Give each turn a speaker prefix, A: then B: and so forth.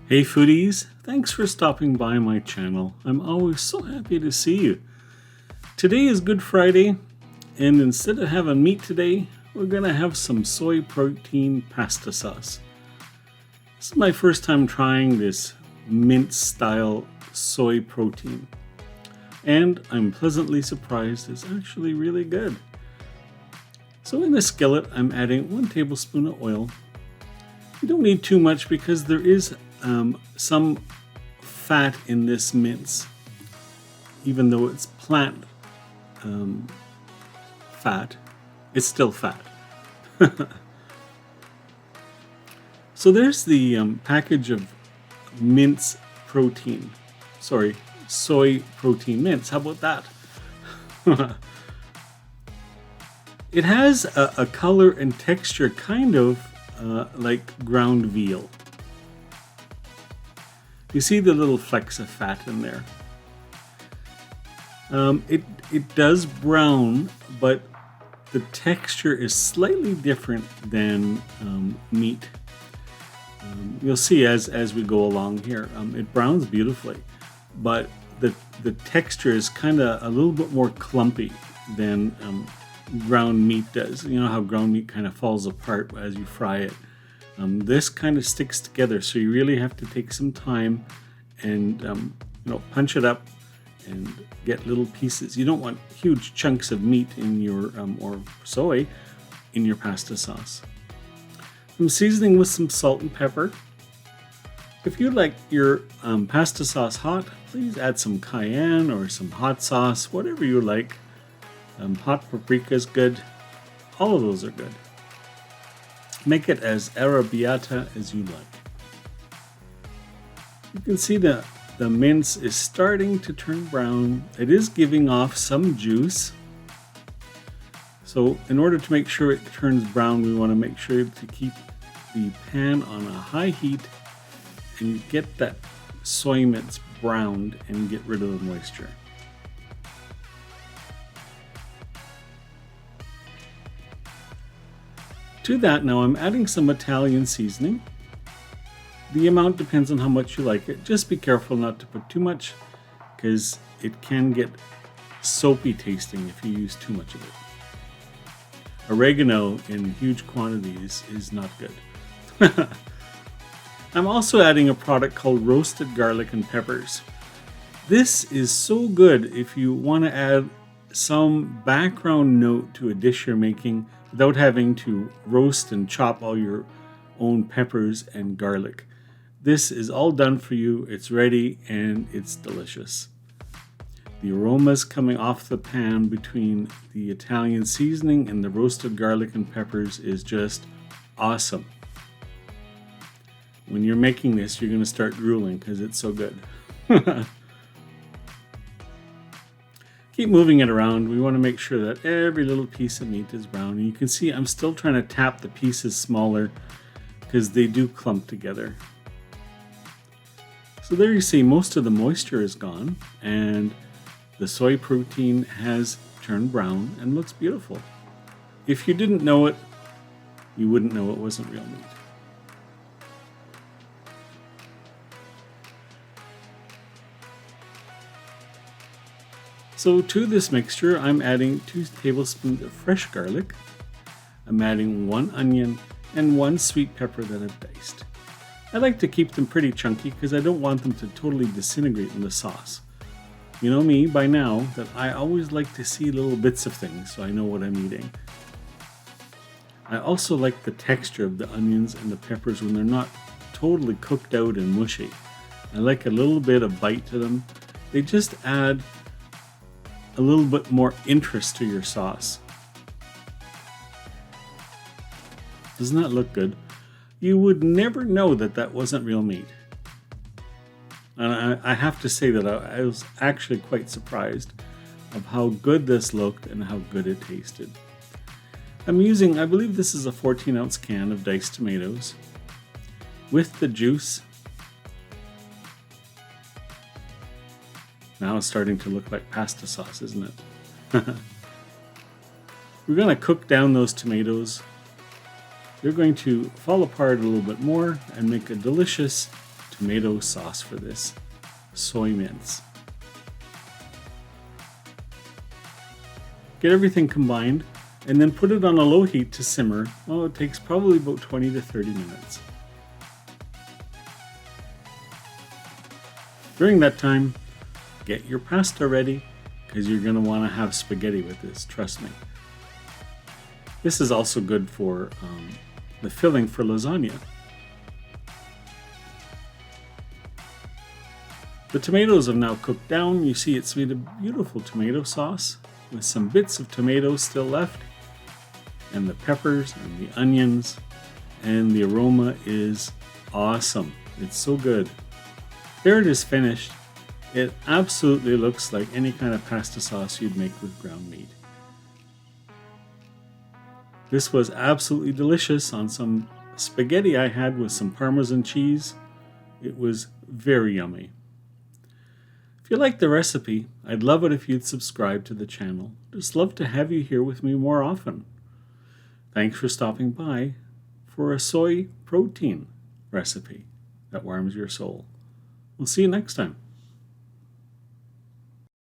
A: Hey foodies, thanks for stopping by my channel. I'm always so happy to see you. Today is Good Friday, and instead of having meat today, we're gonna have some soy protein pasta sauce. This is my first time trying this Mince style soy protein, and I'm pleasantly surprised it's actually really good. So in a skillet, I'm adding 1 tablespoon of oil. You don't need too much because there is some fat in this mince, even though it's plant fat, it's still fat. So there's the package of mince protein. Sorry, soy protein mince. How about that? It has a color and texture kind of like ground veal. You see the little flecks of fat in there. It does brown, but the texture is slightly different than meat. You'll see as we go along here. It browns beautifully, but the texture is kind of a little bit more clumpy than ground meat does. You know how ground meat kind of falls apart as you fry it. This kind of sticks together, so you really have to take some time and punch it up and get little pieces. You don't want huge chunks of meat in your or soy in your pasta sauce. I'm seasoning with some salt and pepper. If you like your pasta sauce hot, please add some cayenne or some hot sauce, whatever you like. Hot paprika is good. All of those are good. Make it as arrabbiata as you like. You can see the mince is starting to turn brown. It is giving off some juice. So in order to make sure it turns brown, we want to make sure to keep the pan on a high heat and get that soy mince browned and get rid of the moisture. To that now I'm adding some Italian seasoning. The amount depends on how much you like it. Just be careful not to put too much because it can get soapy tasting if you use too much of it. Oregano in huge quantities is not good. I'm also adding a product called roasted garlic and peppers. This is so good if you want to add some background note to a dish you're making without having to roast and chop all your own peppers and garlic. This is all done for you, it's ready, and it's delicious. The aromas coming off the pan between the Italian seasoning and the roasted garlic and peppers is just awesome. When you're making this, you're going to start drooling because it's so good. Keep moving it around. We want to make sure that every little piece of meat is brown. And you can see I'm still trying to tap the pieces smaller because they do clump together. So there you see most of the moisture is gone and the soy protein has turned brown and looks beautiful. If you didn't know it, you wouldn't know it wasn't real meat. So to this mixture, I'm adding 2 tablespoons of fresh garlic. I'm adding 1 onion and 1 sweet pepper that I've diced. I like to keep them pretty chunky because I don't want them to totally disintegrate in the sauce. You know me by now that I always like to see little bits of things so I know what I'm eating. I also like the texture of the onions and the peppers when they're not totally cooked out and mushy. I like a little bit of bite to them. They just add a little bit more interest to your sauce. Doesn't that look good? You would never know that that wasn't real meat. And I have to say that I was actually quite surprised of how good this looked and how good it tasted. I'm using, I believe this is a 14-ounce can of diced tomatoes with the juice. Now it's starting to look like pasta sauce, isn't it? We're going to cook down those tomatoes. They're going to fall apart a little bit more and make a delicious tomato sauce for this, soy mince. Get everything combined and then put it on a low heat to simmer. Oh, it takes probably about 20 to 30 minutes. During that time, get your pasta ready because you're going to want to have spaghetti with this, trust me. This is also good for the filling for lasagna. The tomatoes have now cooked down. You see it's made a beautiful tomato sauce with some bits of tomatoes still left, and the peppers and the onions, and the aroma is awesome. It's so good. There it is finished. It absolutely looks like any kind of pasta sauce you'd make with ground meat. This was absolutely delicious on some spaghetti I had with some Parmesan cheese. It was very yummy. If you like the recipe, I'd love it if you'd subscribe to the channel. Just love to have you here with me more often. Thanks for stopping by for a soy protein recipe that warms your soul. We'll see you next time.